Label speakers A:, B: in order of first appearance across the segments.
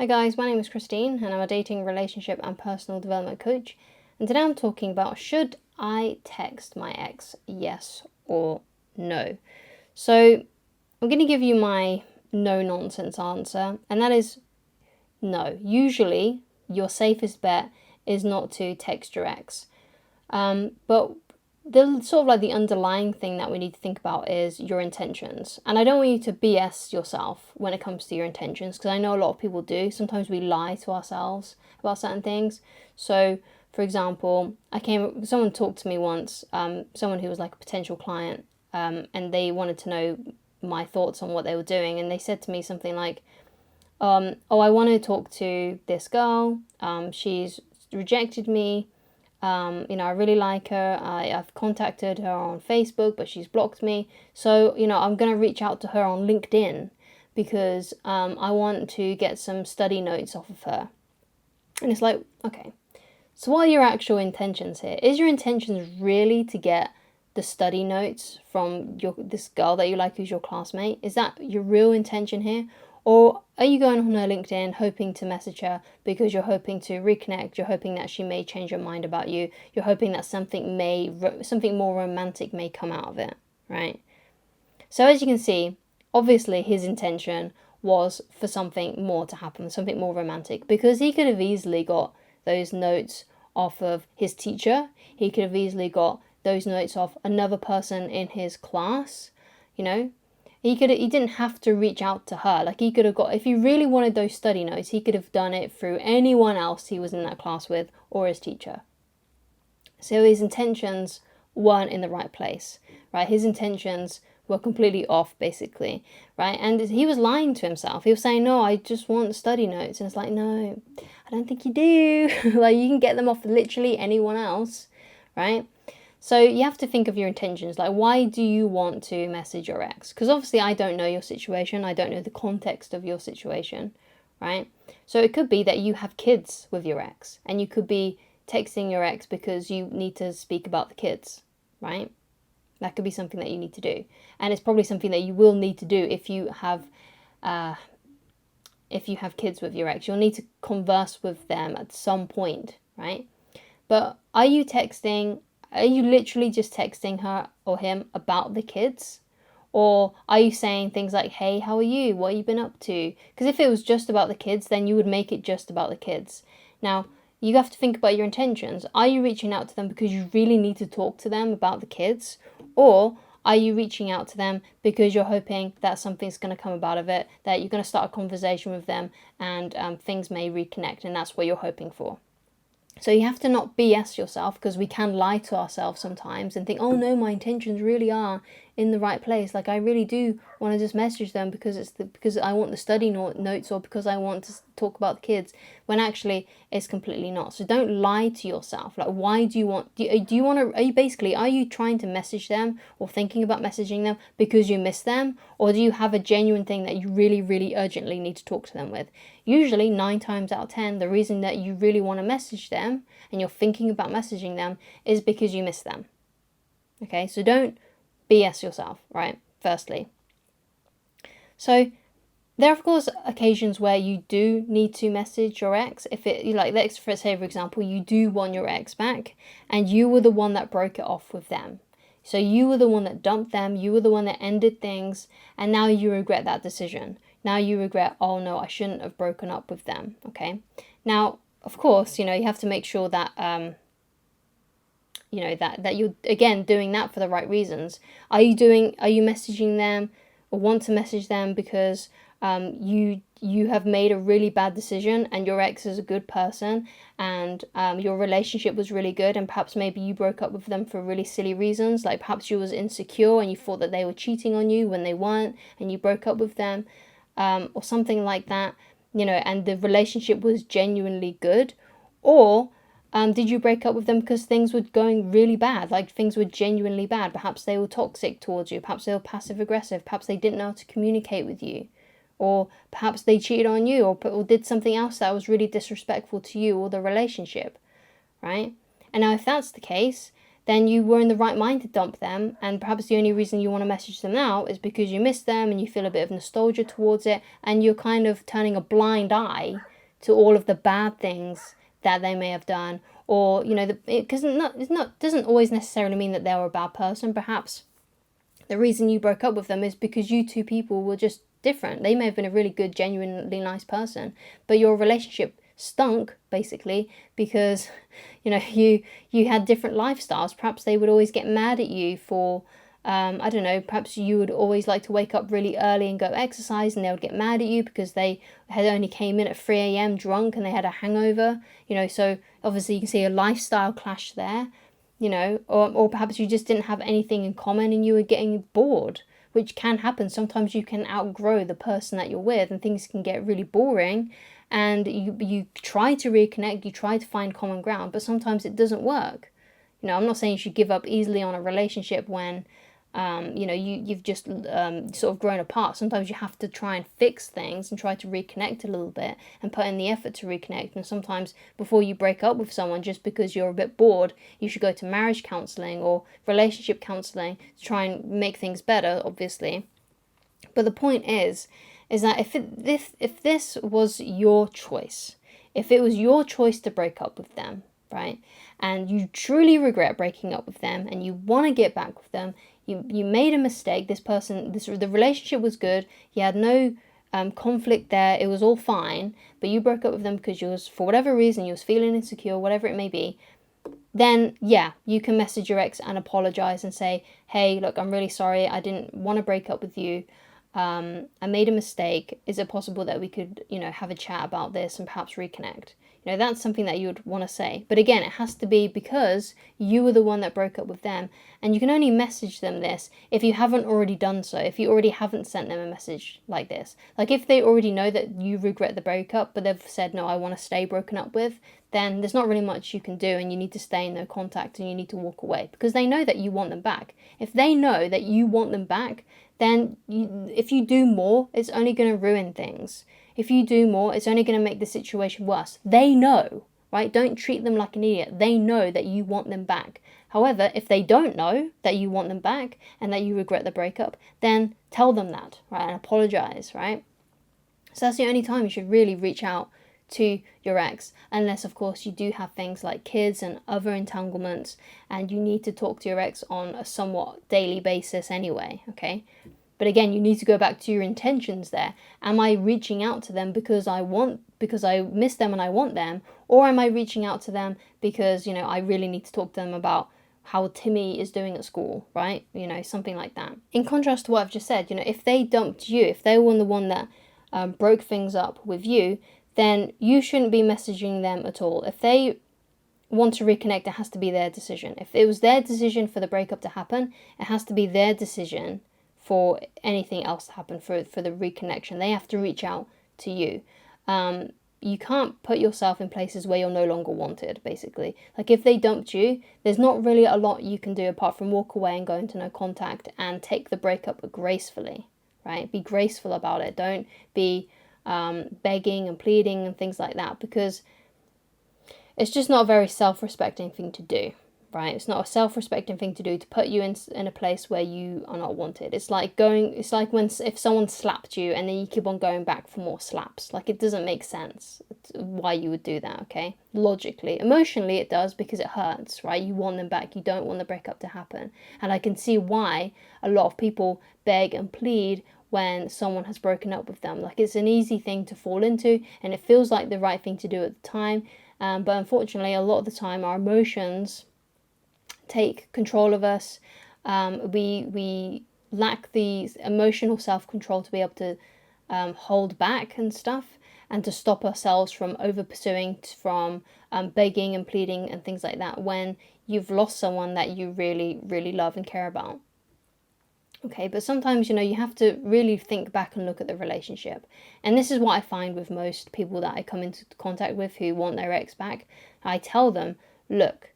A: Hi guys, my name is Christine and I'm a dating, relationship and personal development coach. And today I'm talking about, should I text my ex, yes or no? So I'm going to give you my no nonsense answer, and that is no. Usually your safest bet is not to text your ex. But the sort of like the underlying thing that we need to think about is your intentions. And I don't want you to BS yourself when it comes to your intentions, because I know a lot of people do. Sometimes we lie to ourselves about certain things. So, for example, someone talked to me once, someone who was like a potential client, and they wanted to know my thoughts on what they were doing. And they said to me something like, I want to talk to this girl. She's rejected me. I really like her. I've contacted her on Facebook, but she's blocked me. So, I'm going to reach out to her on LinkedIn because I want to get some study notes off of her. And it's like, okay, so what are your actual intentions here? Is your intentions really to get the study notes from this girl that you like who's your classmate? Is that your real intention here? Or are you going on her LinkedIn hoping to message her because you're hoping to reconnect, you're hoping that she may change her mind about you, you're hoping that something more romantic may come out of it, right? So as you can see, obviously his intention was for something more to happen, something more romantic, because he could have easily got those notes off of his teacher. He could have easily got those notes off another person in his class, He didn't have to reach out to her. Like, he could have got, if he really wanted those study notes, he could have done it through anyone else he was in that class with or his teacher. So his intentions weren't in the right place, right? His intentions were completely off, basically, right? And he was lying to himself. He was saying, no, I just want study notes. And it's like, no, I don't think you do. Like, you can get them off literally anyone else, right? So you have to think of your intentions. Like, why do you want to message your ex? Because obviously I don't know your situation. I don't know the context of your situation, right? So it could be that you have kids with your ex, and you could be texting your ex because you need to speak about the kids, right? That could be something that you need to do. And it's probably something that you will need to do if you have kids with your ex. You'll need to converse with them at some point, right? But are you literally just texting her or him about the kids? Or are you saying things like, hey, how are you? What have you been up to? Because if it was just about the kids, then you would make it just about the kids. Now, you have to think about your intentions. Are you reaching out to them because you really need to talk to them about the kids? Or are you reaching out to them because you're hoping that something's going to come about of it, that you're going to start a conversation with them and things may reconnect, and that's what you're hoping for? So you have to not BS yourself, because we can lie to ourselves sometimes and think, oh no, my intentions really are in the right place. Like, I really do want to just message them because because I want the study notes, or because I want to talk about the kids, when actually it's completely not. So don't lie to yourself. Like, why do you want, are you trying to message them or thinking about messaging them because you miss them? Or do you have a genuine thing that you really, really urgently need to talk to them with? Usually 9 times out of 10, the reason that you really want to message them and you're thinking about messaging them is because you miss them. Okay, so don't BS yourself, right? Firstly. So there are, of course, occasions where you do need to message your ex. If it, like, let's say, for example, you do want your ex back and you were the one that broke it off with them. So you were the one that dumped them, you were the one that ended things, and now you regret that decision. Now you regret, oh no, I shouldn't have broken up with them, okay? Now, of course, you have to make sure that, that you're, again, doing that for the right reasons. Are you messaging them or want to message them because you have made a really bad decision and your ex is a good person and your relationship was really good, and perhaps maybe you broke up with them for really silly reasons, like perhaps you was insecure and you thought that they were cheating on you when they weren't, and you broke up with them, or something like that, and the relationship was genuinely good? Or did you break up with them because things were going really bad, like things were genuinely bad? Perhaps they were toxic towards you, perhaps they were passive aggressive, perhaps they didn't know how to communicate with you, or perhaps they cheated on you, or did something else that was really disrespectful to you or the relationship, right? And now if that's the case, then you were in the right mind to dump them, and perhaps the only reason you want to message them now is because you miss them and you feel a bit of nostalgia towards it, and you're kind of turning a blind eye to all of the bad things that they may have done, or because it's not doesn't always necessarily mean that they were a bad person. Perhaps the reason you broke up with them is because you two people were just different. They may have been a really good, genuinely nice person, but your relationship stunk, basically, because you had different lifestyles. Perhaps they would always get mad at you for I don't know, perhaps you would always like to wake up really early and go exercise, and they would get mad at you because they had only came in at 3 a.m. drunk and they had a hangover, so obviously you can see a lifestyle clash there, or perhaps you just didn't have anything in common and you were getting bored, which can happen. Sometimes you can outgrow the person that you're with and things can get really boring, and you try to reconnect, you try to find common ground, but sometimes it doesn't work. I'm not saying you should give up easily on a relationship when you've just sort of grown apart. Sometimes you have to try and fix things and try to reconnect a little bit and put in the effort to reconnect. And sometimes before you break up with someone, just because you're a bit bored, you should go to marriage counselling or relationship counselling to try and make things better, obviously. But the point is that if this was your choice, if it was your choice to break up with them, right, and you truly regret breaking up with them and you want to get back with them, you made a mistake, the relationship was good, you had no conflict there, it was all fine, but you broke up with them because for whatever reason, you was feeling insecure, whatever it may be, then yeah, you can message your ex and apologize and say, hey, look, I'm really sorry, I didn't want to break up with you, I made a mistake, is it possible that we could, have a chat about this and perhaps reconnect? That's something that you would want to say. But again, it has to be because you were the one that broke up with them. And you can only message them this if you haven't already done so, if you already haven't sent them a message like this. Like if they already know that you regret the breakup, but they've said, no, I want to stay broken up with, then there's not really much you can do and you need to stay in no contact and you need to walk away because they know that you want them back. If they know that you want them back, then if you do more, it's only going to ruin things. If you do more, it's only going to make the situation worse. They know, right? Don't treat them like an idiot. They know that you want them back. However, if they don't know that you want them back and that you regret the breakup, then tell them that, right? And apologize, right? So that's the only time you should really reach out to your ex, unless of course you do have things like kids and other entanglements and you need to talk to your ex on a somewhat daily basis anyway, okay? But again, you need to go back to your intentions there. Am I reaching out to them because I miss them and I want them? Or am I reaching out to them because, I really need to talk to them about how Timmy is doing at school, right? Something like that. In contrast to what I've just said, if they dumped you, if they were the one that broke things up with you, then you shouldn't be messaging them at all. If they want to reconnect, it has to be their decision. If it was their decision for the breakup to happen, it has to be their decision for anything else to happen, for the reconnection. They have to reach out to you. You can't put yourself in places where you're no longer wanted, basically. Like if they dumped you, there's not really a lot you can do apart from walk away and go into no contact and take the breakup gracefully, right? Be graceful about it. Don't be begging and pleading and things like that, because it's just not a very self-respecting thing to do, right? It's not a self-respecting thing to do to put you in a place where you are not wanted. It's like if someone slapped you and then you keep on going back for more slaps. Like it doesn't make sense why you would do that, okay? Logically. Emotionally it does because it hurts, right? You want them back. You don't want the breakup to happen. And I can see why a lot of people beg and plead when someone has broken up with them. Like it's an easy thing to fall into and it feels like the right thing to do at the time. But unfortunately, a lot of the time our emotions take control of us. We lack the emotional self-control to be able to hold back and stuff, and to stop ourselves from over pursuing, from begging and pleading and things like that when you've lost someone that you really, really love and care about. Okay, but sometimes, you have to really think back and look at the relationship. And this is what I find with most people that I come into contact with who want their ex back. I tell them, look,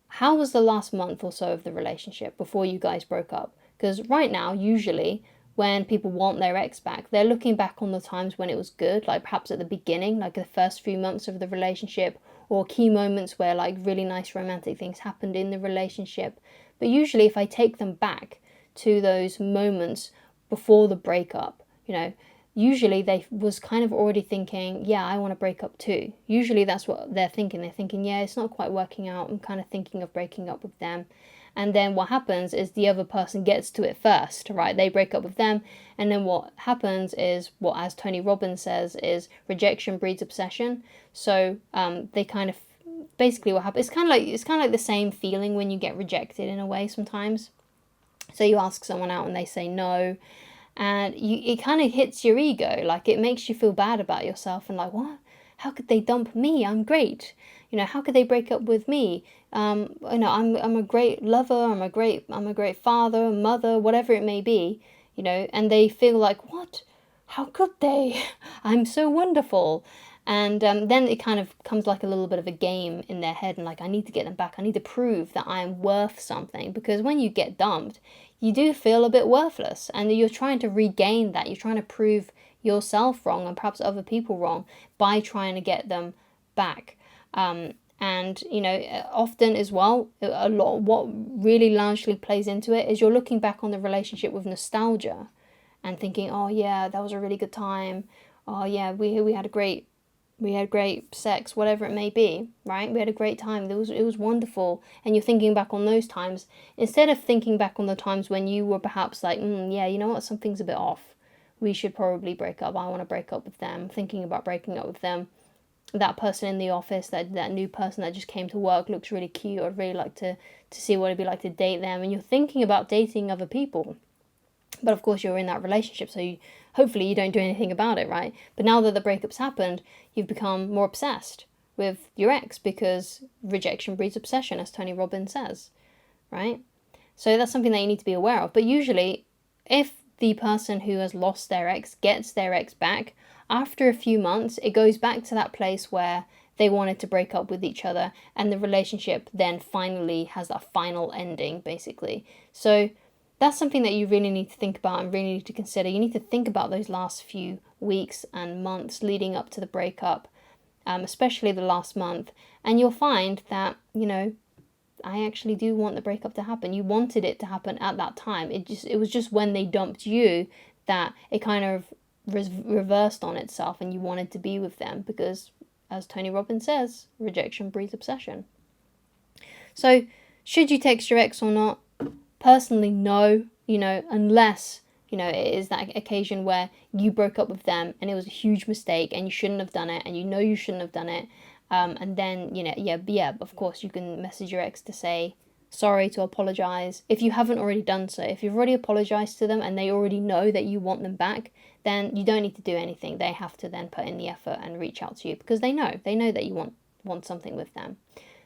A: how was the last month or so of the relationship before you guys broke up? Because right now, usually, when people want their ex back, they're looking back on the times when it was good, like perhaps at the beginning, like the first few months of the relationship, or key moments where like really nice romantic things happened in the relationship. But usually if I take them back to those moments before the breakup, usually they was kind of already thinking, yeah, I want to break up too. Usually that's what they're thinking. They're thinking, yeah, it's not quite working out. I'm kind of thinking of breaking up with them. And then what happens is the other person gets to it first, right? They break up with them. And then what happens is, what, as Tony Robbins says, is rejection breeds obsession. So they kind of, basically what happens, it's kind of like the same feeling when you get rejected in a way sometimes. So you ask someone out and they say no, and it kind of hits your ego. Like, it makes you feel bad about yourself and like, what? How could they dump me? I'm great. How could they break up with me? I'm a great lover. I'm a great father, mother, whatever it may be. And they feel like, what? How could they? I'm so wonderful. And then it kind of comes like a little bit of a game in their head, and like, I need to get them back. I need to prove that I'm worth something, because when you get dumped, you do feel a bit worthless, and you're trying to regain that. You're trying to prove yourself wrong and perhaps other people wrong by trying to get them back. And often as well, a lot, what really largely plays into it is you're looking back on the relationship with nostalgia and thinking, oh yeah, that was a really good time. Oh yeah, we had great sex, whatever it may be, right? We had a great time. It was wonderful. And you're thinking back on those times instead of thinking back on the times when you were perhaps like, yeah, you know what, something's a bit off. We should probably break up. I want to break up with them. Thinking about breaking up with them. That person in the office, that new person that just came to work looks really cute. I'd really like to see what it'd be like to date them. And you're thinking about dating other people. But of course you're in that relationship, so hopefully you don't do anything about it, right? But now that the breakup's happened, you've become more obsessed with your ex, because rejection breeds obsession, as Tony Robbins says, right? So that's something that you need to be aware of. But usually, if the person who has lost their ex gets their ex back, after a few months, it goes back to that place where they wanted to break up with each other, and the relationship then finally has that final ending, basically. So that's something that you really need to think about and really need to consider. You need to think about those last few weeks and months leading up to the breakup, especially the last month. And you'll find that, I actually do want the breakup to happen. You wanted it to happen at that time. It was just when they dumped you that it kind of reversed on itself, and you wanted to be with them because, as Tony Robbins says, rejection breeds obsession. So, should you text your ex or not? Personally, no, unless, it is that occasion where you broke up with them and it was a huge mistake and you shouldn't have done it, and you shouldn't have done it. And then, of course, you can message your ex to say sorry, to apologize. If you haven't already done so, if you've already apologized to them and they already know that you want them back, then you don't need to do anything. They have to then put in the effort and reach out to you, because they know that you want something with them.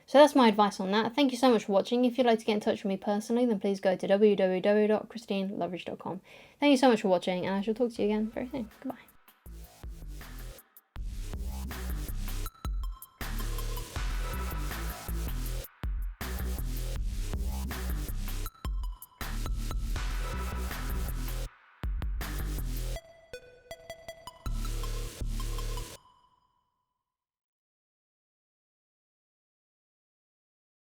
A: So that's my advice on that. Thank you so much for watching. If you'd like to get in touch with me personally, then please go to www.christineloveridge.com. Thank you so much for watching, and I shall talk to you again very soon. Goodbye.